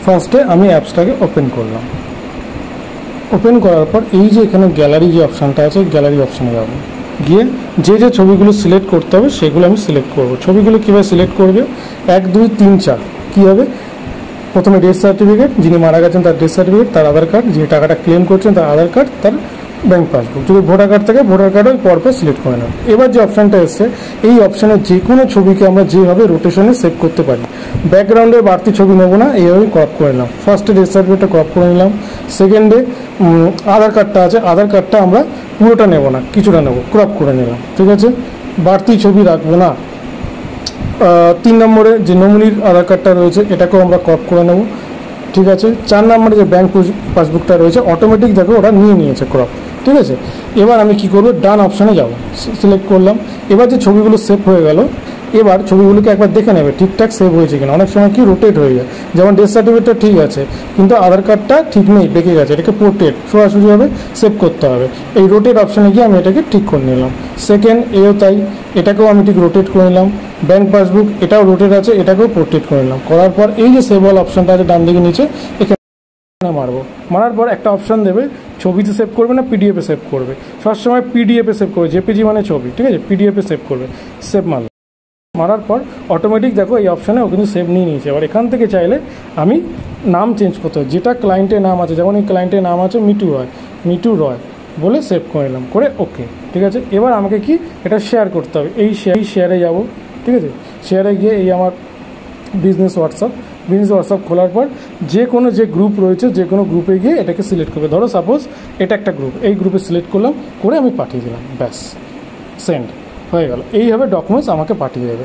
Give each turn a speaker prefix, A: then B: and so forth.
A: ফার্স্টে আমি অ্যাপসটাকে ওপেন করলাম। ওপেন করার পর এই যে এখানে গ্যালারি যে অপশানটা আছে, গ্যালারি অপশানে যাবো, গিয়ে যে ছবিগুলো সিলেক্ট করতে হবে সেগুলো আমি সিলেক্ট করব। ছবিগুলো কীভাবে সিলেক্ট করবে, 1 2 3 4 কী হবে, প্রথমে ডেথ সার্টিফিকেট, যিনি মারা গেছেন তার ডেথ সার্টিফিকেট, তার আধার কার্ড, যিনি টাকাটা ক্লেম করছেন তার আধার কার্ড, তার ব্যাঙ্ক পাসবুক। যদি ভোটার কার্ড থাকে ভোটার কার্ড ওই পরপর সিলেক্ট করে নেব। এবার যে অপশানটা এসছে, এই অপশানে যে কোনো ছবিকে আমরা যেভাবে রোটেশনে সেভ করতে পারি। ব্যাকগ্রাউন্ডে বাড়তি ছবি নেবো না, এইভাবে ক্রপ করে নিলাম। ফার্স্টে ডেথ সার্টিফিকেটটা ক্রপ করে নিলাম। সেকেন্ডে আধার কার্ডটা আছে, আধার কার্ডটা আমরা পুরোটা নেব না, কিছুটা নেব, ক্রপ করে নিলাম। ঠিক আছে, বাড়তি ছবি রাখবো না। 3 নম্বরে যে নমিনির আধার কার্ডটা রয়েছে এটাকেও আমরা ক্রপ করে নেব। ঠিক আছে, 4 নম্বরে যে ব্যাঙ্ক পাসবুকটা রয়েছে অটোমেটিক দেখো ওরা নিয়ে নিয়েছে ক্রপ। ঠিক আছে, এবার আমি কি করব, ডান অপশানে যাব, সিলেক্ট করলাম। এবার যে ছবিগুলো সেভ হয়ে গেল, এবার ছবিগুলোকে একবার দেখে নেবে ঠিকঠাক সেভ হয়েছে কিনা। অনেক সময় কি রোটেট হয়ে যায়, যেমন ডেথ সার্টিফিকেটটা ঠিক আছে কিন্তু আধার কার্ডটা ঠিক নেই, বেঁকে গেছে, এটাকে পোর্ট্রেট সোজাসুজিভাবে সেভ করতে হবে। এই রোটেট অপশানে গিয়ে আমি এটাকে ঠিক করে নিলাম। সেকেন্ড এও তাই, এটাকেও আমি ঠিক রোটেট করে নিলাম। ব্যাঙ্ক পাসবুক এটাও রোটেট আছে, এটাকেও পোর্ট্রেট করে নিলাম। করার পর এই যে সেভ অল অপশানটা আছে ডান দিকে নিচে, এখানে মারবো। মারার পর একটা অপশান দেবে, ছবিতে সেভ করবে না পিডিএফে সেভ করবে। সবসময় পিডিএফে সেভ করবে, জেপিজি মানে ছবি। ঠিক আছে, পিডিএফে সেভ করবে। সেভ মারার পর অটোমেটিক দেখো এই অপশানে ও কিন্তু সেভ নিয়ে নিয়েছে। এবার এখান থেকে চাইলে আমি নাম চেঞ্জ করতে হবে, যেটা ক্লায়েন্টের নাম আছে, যেমন এই ক্লায়েন্টের নাম আছে মিটু রয় বলে সেভ করে নিলাম, করে ওকে। ঠিক আছে, এবার আমাকে কি এটা শেয়ার করতে হবে। এই শেয়ারে যাব। ঠিক আছে, শেয়ারে গিয়ে এই আমার বিজনেস হোয়াটসঅ্যাপ খোলার পর যে কোনো যে গ্রুপ রয়েছে যে কোনো গ্রুপে গিয়ে এটাকে সিলেক্ট করবে। ধরো সাপোজ এটা একটা গ্রুপ, এই গ্রুপে সিলেক্ট করলাম, করে আমি পাঠিয়ে দিলাম, ব্যাস সেন্ড হয়ে গেল। এইভাবে ডকুমেন্টস আমাকে পাঠিয়ে দেবে।